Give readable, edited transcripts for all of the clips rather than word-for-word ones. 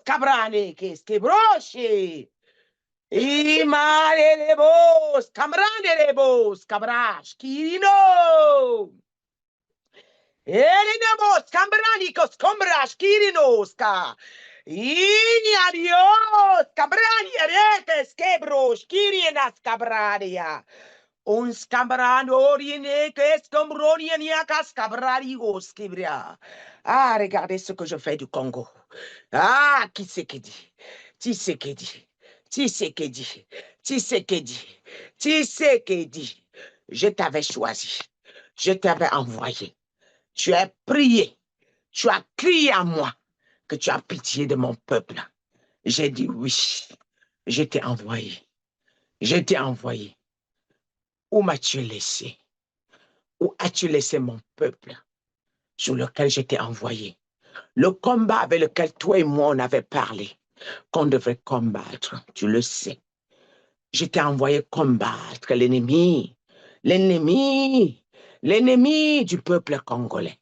cabrane che broche. Imare le bos, camrane le bos, cabrash, kirino. Elinamos, cambranicos, combrash, kirinoska. Ini adios, cabrani aretes, quebros, kirinas cabrania. Uns cambrano orine, que escombronianiacas cabrarios, quebria. Ah, regardez ce que je fais du Congo. Ah, qui c'est qui dit? Tshisekedi, Tshisekedi, Tshisekedi, Tshisekedi. Je t'avais choisi, je t'avais envoyé. Tu as prié, tu as crié à moi que tu as pitié de mon peuple. J'ai dit oui, je t'ai envoyé, je t'ai envoyé. Où m'as-tu laissé? Où as-tu laissé mon peuple sur lequel je t'ai envoyé? Le combat avec lequel toi et moi on avait parlé, qu'on devrait combattre, tu le sais. Je t'ai envoyé combattre l'ennemi, l'ennemi, l'ennemi du peuple congolais.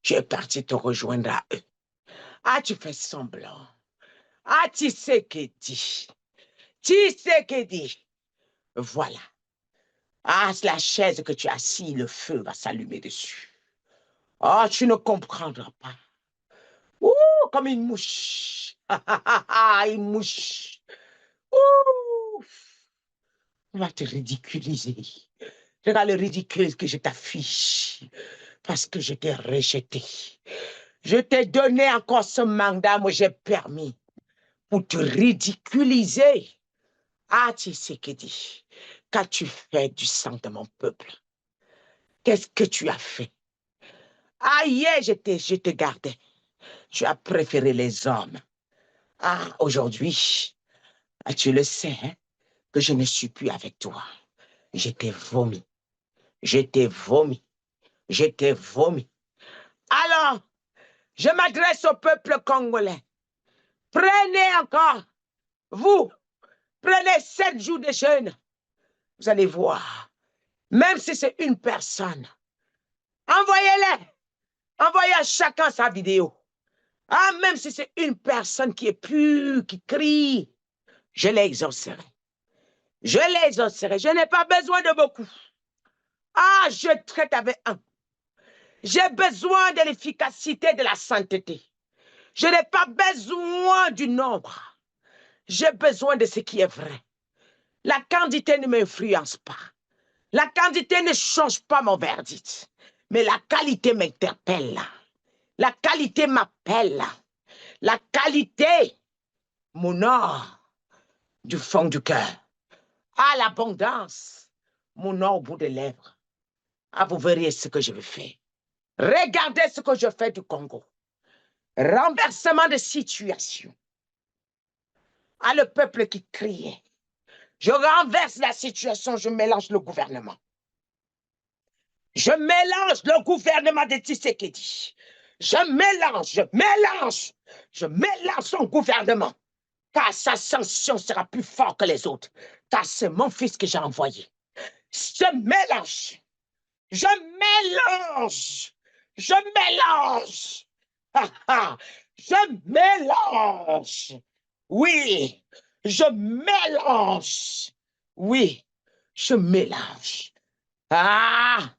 Tu es parti te rejoindre à eux. Ah, tu fais semblant. Ah, tu sais que dit. Tu sais que dit. Voilà. Ah, c'est la chaise que tu as assis, le feu va s'allumer dessus. Ah, tu ne comprendras pas. Ouh, comme une mouche. Une mouche. Ouh. On va te ridiculiser. Regarde le ridicule que je t'affiche. Parce que je t'ai rejeté. Je t'ai donné encore ce mandat, moi j'ai permis pour te ridiculiser. Ah, tu sais que dit, qu'as-tu fait du sang de mon peuple? Qu'est-ce que tu as fait? Ah, hier, je te gardais. Tu as préféré les hommes. Ah, aujourd'hui, ah, tu le sais, hein, que je ne suis plus avec toi. Je t'ai vomi. Je t'ai vomi. Je t'ai vomi. Alors, je m'adresse au peuple congolais. Prenez encore, vous, prenez 7 jours de jeûne. Vous allez voir, même si c'est une personne, envoyez-les. Envoyez à chacun sa vidéo. Ah, même si c'est une personne qui est pure, qui crie, je l'exaucerai. Je l'exaucerai. Je n'ai pas besoin de beaucoup. Ah, je traite avec un. J'ai besoin de l'efficacité de la sainteté. Je n'ai pas besoin du nombre. J'ai besoin de ce qui est vrai. La quantité ne m'influence pas. La quantité ne change pas mon verdict. Mais la qualité m'interpelle. La qualité m'appelle. La qualité m'honore du fond du cœur. À l'abondance, m'honore au bout des lèvres. Ah, vous verrez ce que je vais faire. Regardez ce que je fais du Congo. Renversement de situation. Ah, le peuple qui criait. Je renverse la situation, je mélange le gouvernement. Je mélange le gouvernement de Tshisekedi. Je mélange son gouvernement. Car sa sanction sera plus forte que les autres. Car c'est mon fils que j'ai envoyé. Je mélange. Je mélange. Je mélange. Ah, ah. Je mélange. Oui, je mélange. Oui, je mélange. Ah,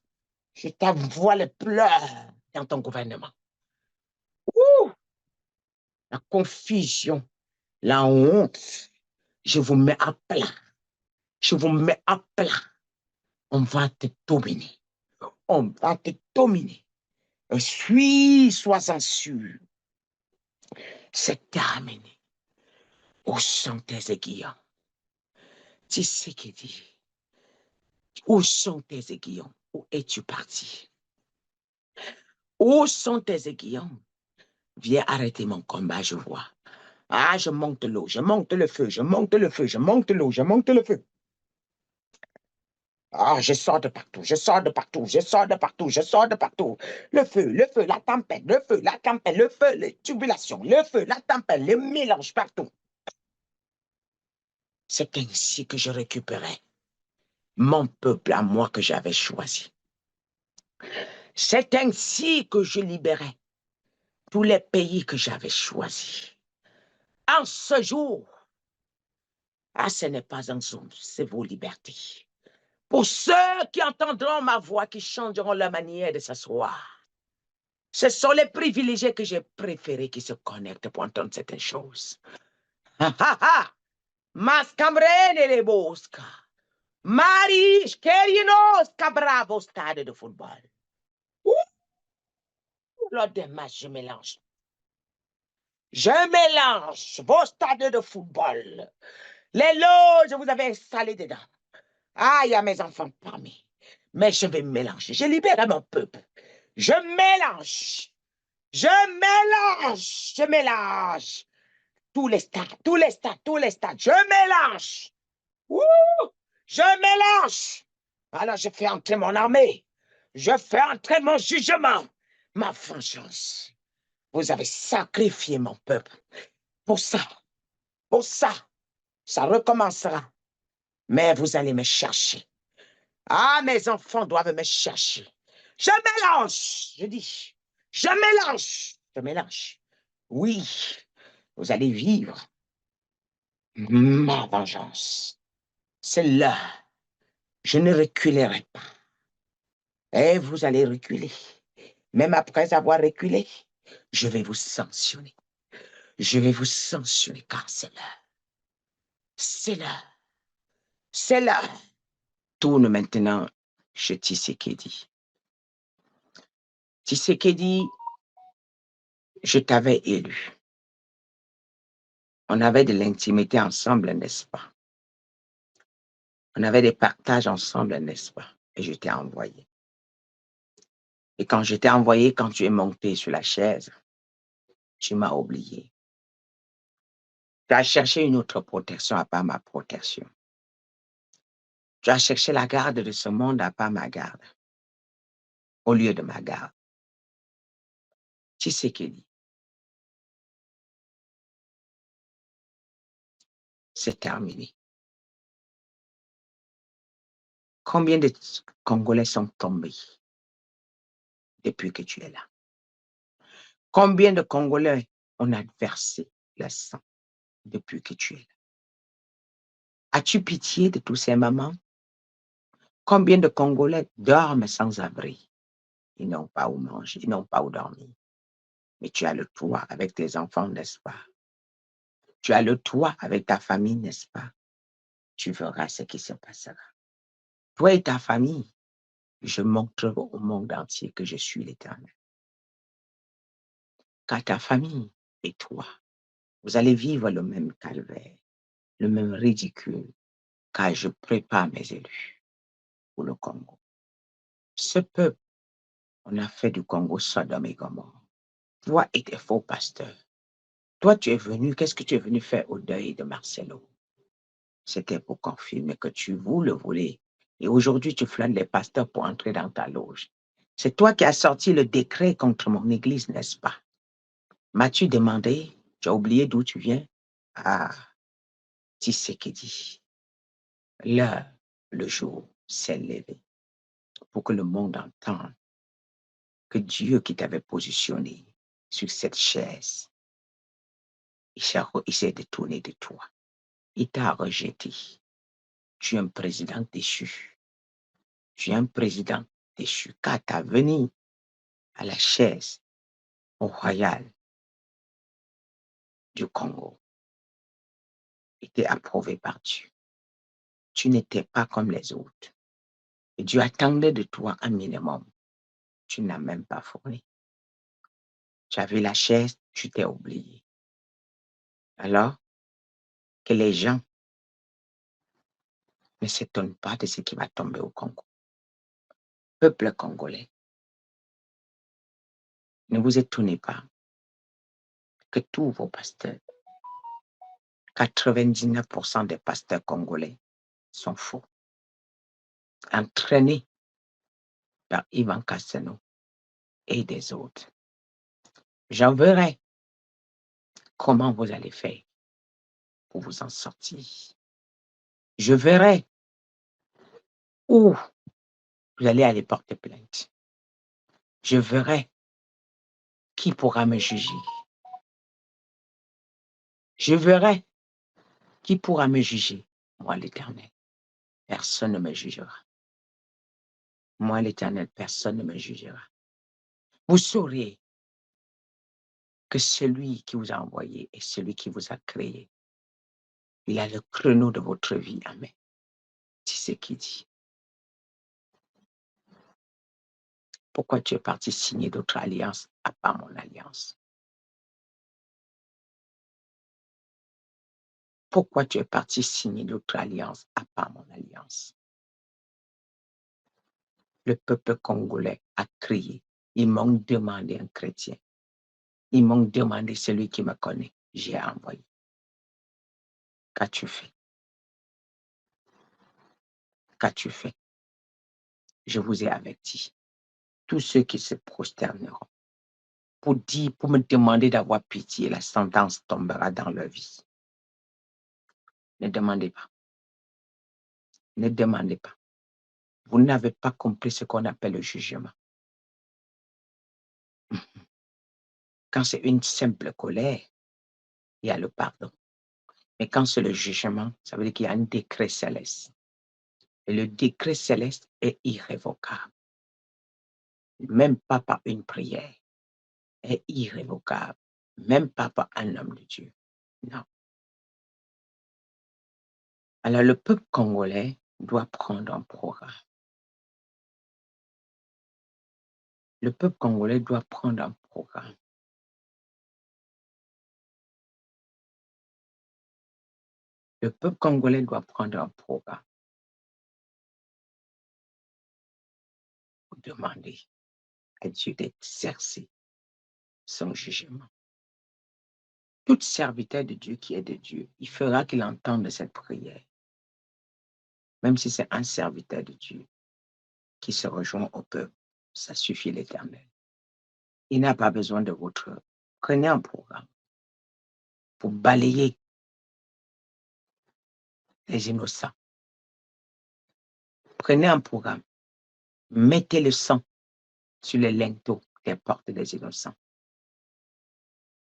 je t'envoie les pleurs dans ton gouvernement. Ouh, la confusion, la honte, je vous mets à plat. Je vous mets à plat. On va te dominer. On va te dominer. Sois-en sûr. C'est terminé. Où sont tes aiguillons? Tu sais qui dit. Où sont tes aiguillons? Où es-tu parti? Où sont tes aiguillons? Viens arrêter mon combat, je vois. Ah, je monte l'eau, je monte le feu, je monte le feu, je monte l'eau, je monte le feu. Ah, je sors de partout, je sors de partout, je sors de partout, je sors de partout. Le feu, la tempête, le feu, la tempête, le feu, les tribulations, le feu, la tempête, le mélange partout. C'est ainsi que je récupérais mon peuple à moi que j'avais choisi. C'est ainsi que je libérais tous les pays que j'avais choisis. en ce jour, ce n'est pas un zoom, c'est vos libertés. Pour ceux qui entendront ma voix, qui changeront leur manière de s'asseoir, ce sont les privilégiés que j'ai préférés qui se connectent pour entendre certaines choses. Ha ha ha! Mascambrene le bosca. Maris, Kerinos, bravo stade de football. Lors des matchs, je mélange. Je mélange vos stades de football. Les loges, vous avez installé dedans. Ah, il y a mes enfants parmi. Mais je vais mélanger. Je libère mon peuple. Je mélange. Je mélange. Je mélange. Tous les stades, tous les stades, tous les stades. Je mélange. Ouh, je mélange. Alors, je fais entrer mon armée. Je fais entrer mon jugement. Ma vengeance. Vous avez sacrifié mon peuple. Pour ça, ça recommencera. Mais vous allez me chercher. Ah, mes enfants doivent me chercher. Je mélange, je dis. Je mélange. Je mélange. Oui, vous allez vivre ma vengeance. C'est là. Je ne reculerai pas. Et vous allez reculer. Même après avoir reculé, je vais vous sanctionner. Je vais vous sanctionner car c'est là. C'est là. C'est là. Tourne maintenant chez Tshisekedi. Tshisekedi, je t'avais élu. On avait de l'intimité ensemble, n'est-ce pas? On avait des partages ensemble, n'est-ce pas? Et je t'ai envoyé. Et quand je t'ai envoyé, quand tu es monté sur la chaise, tu m'as oublié. Tu as cherché une autre protection à part ma protection. Tu as cherché la garde de ce monde à part ma garde, au lieu de ma garde. Tshisekedi, c'est terminé. Combien de Congolais sont tombés depuis que tu es là? Combien de Congolais on a versé le sang depuis que tu es là? As-tu pitié de tous ces mamans? Combien de Congolais dorment sans abri? Ils n'ont pas où manger, ils n'ont pas où dormir. Mais tu as le toit avec tes enfants, n'est-ce pas? Tu as le toit avec ta famille, n'est-ce pas? Tu verras ce qui se passera. Toi et ta famille, je montrerai au monde entier que je suis l'Éternel. Car ta famille et toi, vous allez vivre le même calvaire, le même ridicule, car je prépare mes élus pour le Congo. Ce peuple, on a fait du Congo Sodome et Gomorrhe. Toi et tes faux pasteurs. Toi, tu es venu, qu'est-ce que tu es venu faire au deuil de Marcelo? C'était pour confirmer que vous le voulez. Et aujourd'hui, tu flânes les pasteurs pour entrer dans ta loge. C'est toi qui as sorti le décret contre mon église, n'est-ce pas? M'as-tu demandé? Tu as oublié d'où tu viens? Ah, Tshisekedi. Là, le jour s'est levé pour que le monde entende que Dieu qui t'avait positionné sur cette chaise, il s'est détourné de toi. Il t'a rejeté. Tu es un président déchu. Tu es un président déchu car ta venue à la chaise au royal du Congo était approuvée par Dieu. Tu n'étais pas comme les autres. Et Dieu attendait de toi un minimum. Tu n'as même pas fourni. Tu avais la chaise, tu t'es oublié. Alors que les gens ne s'étonnent pas de ce qui va tomber au Congo. Peuple congolais, ne vous étonnez pas que tous vos pasteurs, 99% des pasteurs congolais sont faux, entraînés par Ivan Cassano et des autres. J'en verrai comment vous allez faire pour vous en sortir. Je verrai où vous allez aller porter plainte. Je verrai qui pourra me juger. Je verrai qui pourra me juger. Moi, l'Éternel, personne ne me jugera. Moi, l'Éternel, personne ne me jugera. Vous saurez que celui qui vous a envoyé et celui qui vous a créé, il a le chrono de votre vie. Amen. C'est ce qu'il dit. Pourquoi tu es parti signer d'autres alliances à part mon alliance? Pourquoi tu es parti signer d'autres alliances à part mon alliance? Le peuple congolais a crié. Ils m'ont demandé un chrétien. Ils m'ont demandé celui qui me connaît. J'ai envoyé. Qu'as-tu fait? Qu'as-tu fait? Je vous ai averti. Tous ceux qui se prosterneront pour me demander d'avoir pitié, la sentence tombera dans leur vie. Ne demandez pas. Ne demandez pas. Vous n'avez pas compris ce qu'on appelle le jugement. Quand c'est une simple colère, il y a le pardon. Mais quand c'est le jugement, ça veut dire qu'il y a un décret céleste. Et le décret céleste est irrévocable. Même pas par une prière. Est irrévocable. Même pas par un homme de Dieu. Non. Alors le peuple congolais doit prendre un programme. Le peuple congolais doit prendre un programme. Le peuple congolais doit prendre un programme pour demander à Dieu d'exercer son jugement. Tout serviteur de Dieu qui est de Dieu, il fera qu'il entende cette prière. Même si c'est un serviteur de Dieu qui se rejoint au peuple, ça suffit l'Éternel. Il n'a pas besoin de votre... Prenez un programme pour balayer les innocents. Prenez un programme. Mettez le sang sur les linteaux des portes des innocents.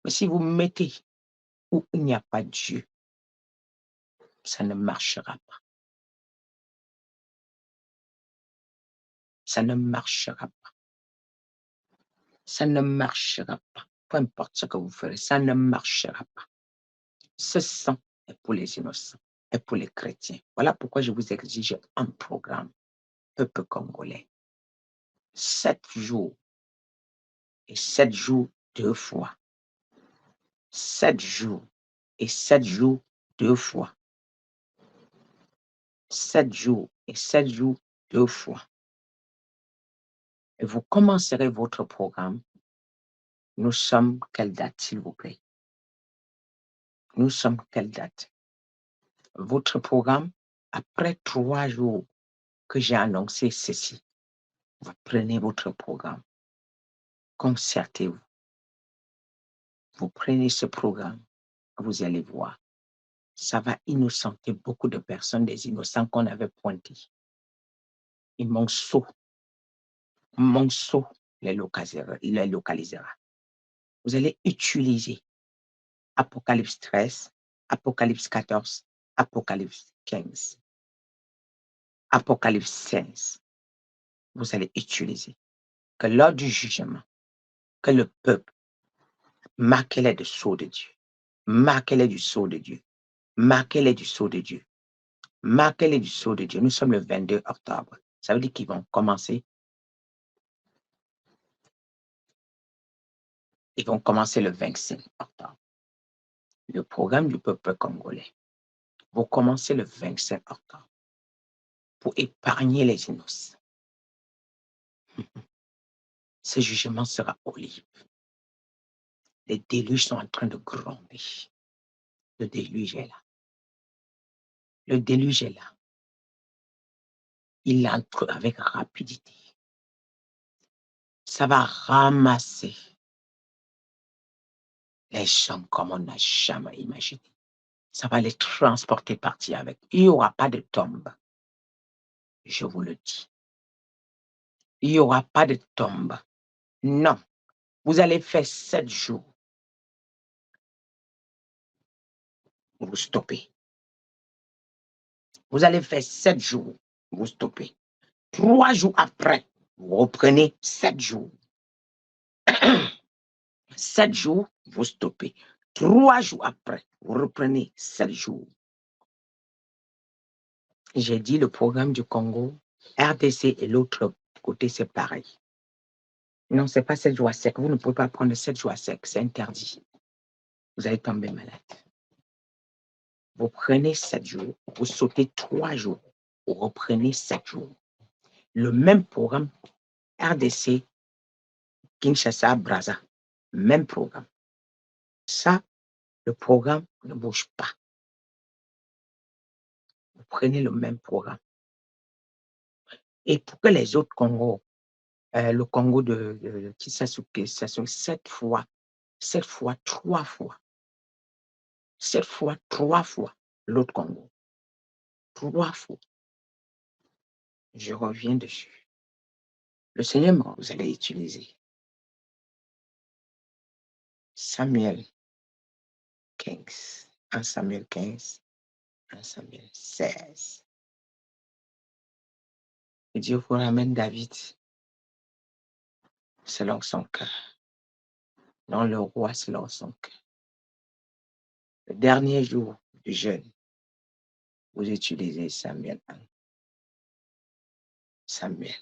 Mais si vous mettez où il n'y a pas Dieu, ça ne marchera pas. Ça ne marchera pas. Ça ne marchera pas. Peu importe ce que vous ferez, ça ne marchera pas. Ce sang est pour les innocents et pour les chrétiens. Voilà pourquoi je vous exige un programme, peuple congolais. 7 jours et 7 jours 2 fois. 7 jours et 7 jours 2 fois. 7 jours et 7 jours 2 fois. Et vous commencerez votre programme. Nous sommes quelle date, s'il vous plaît? Nous sommes quelle date? Votre programme, après 3 jours que j'ai annoncé ceci, vous prenez votre programme. Concertez-vous. Vous prenez ce programme, vous allez voir. Ça va innocenter beaucoup de personnes, des innocents qu'on avait pointés. Et Monceau les localisera. Vous allez utiliser Apocalypse 13, Apocalypse 14, Apocalypse 15, Apocalypse 16. Vous allez utiliser que lors du jugement, que le peuple, marquez-les du sceau de Dieu. Marquez-les du sceau de Dieu. Marquez-les du sceau de Dieu. Marquez-les du sceau de Dieu. Nous sommes le 22 octobre. Ça veut dire qu'ils vont commencer. Ils vont commencer le 25 octobre. Le programme du peuple congolais. Vous commencez le 25 octobre pour épargner les innocents. Ce jugement sera horrible. Les déluges sont en train de gronder. Le déluge est là. Le déluge est là. Il entre avec rapidité. Ça va ramasser les gens comme on n'a jamais imaginé. Ça va les transporter partir avec. Il n'y aura pas de tombe. Je vous le dis. Il n'y aura pas de tombe. Non. Vous allez faire 7 jours. vous stoppez. Vous allez faire 7 jours, vous stoppez. 3 jours après, vous reprenez 7 jours. 7 jours, vous stoppez. 3 jours après, vous reprenez 7 jours. J'ai dit le programme du Congo, RDC et l'autre côté, c'est pareil. Non, ce n'est pas 7 jours à sec. Vous ne pouvez pas prendre 7 jours à sec. C'est interdit. Vous allez tomber malade. Vous prenez 7 jours, vous sautez 3 jours, vous reprenez 7 jours. Le même programme, RDC, Kinshasa, Brazza, même programme. Ça, le programme ne bouge pas. Vous prenez le même programme. Et pour que les autres Congos, le Congo de Kinshasa, ça sont 7 fois, 7 fois, 3 fois. 7 fois, 3 fois l'autre Congo. 3 fois. Je reviens dessus. Le Seigneur, vous allez utiliser Samuel 15, 1 Samuel 15, 1 Samuel 16. Et Dieu vous ramène David selon son cœur, non le roi selon son cœur. Le dernier jour du jeûne, vous utilisez Samuel 1. Samuel.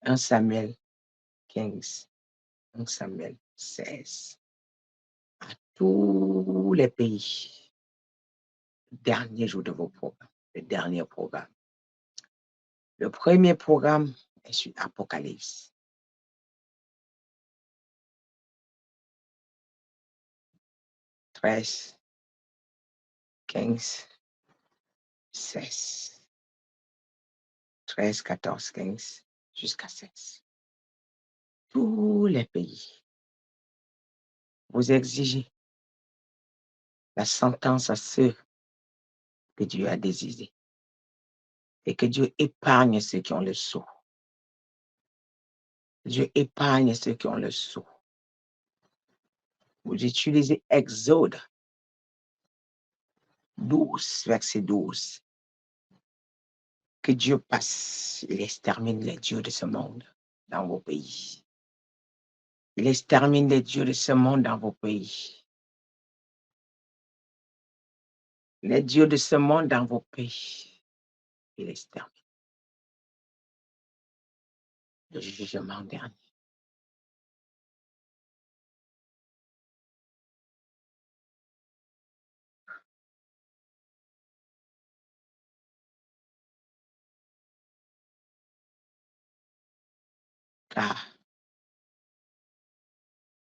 1 Samuel 15, 1 Samuel 16. À tous les pays, dernier jour de vos programmes, le dernier programme. Le premier programme est sur Apocalypse. 13, 15, 16. 13, 14, 15, jusqu'à 16. Tous les pays, vous exigez la sentence à ceux que Dieu a désirés et que Dieu épargne ceux qui ont le sceau. Dieu épargne ceux qui ont le sceau. Vous utilisez Exode 12, verset 12. Que Dieu passe, il extermine les dieux de ce monde dans vos pays. Il extermine les dieux de ce monde dans vos pays. Les dieux de ce monde dans vos pays. Il extermine. Le jugement dernier. Car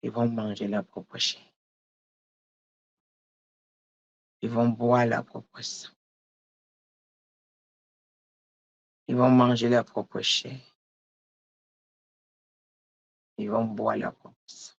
ils vont manger leur propre chair. Ils vont boire leur propre sang. Ils vont manger leur propre chair. Ils vont boire leur propre sang.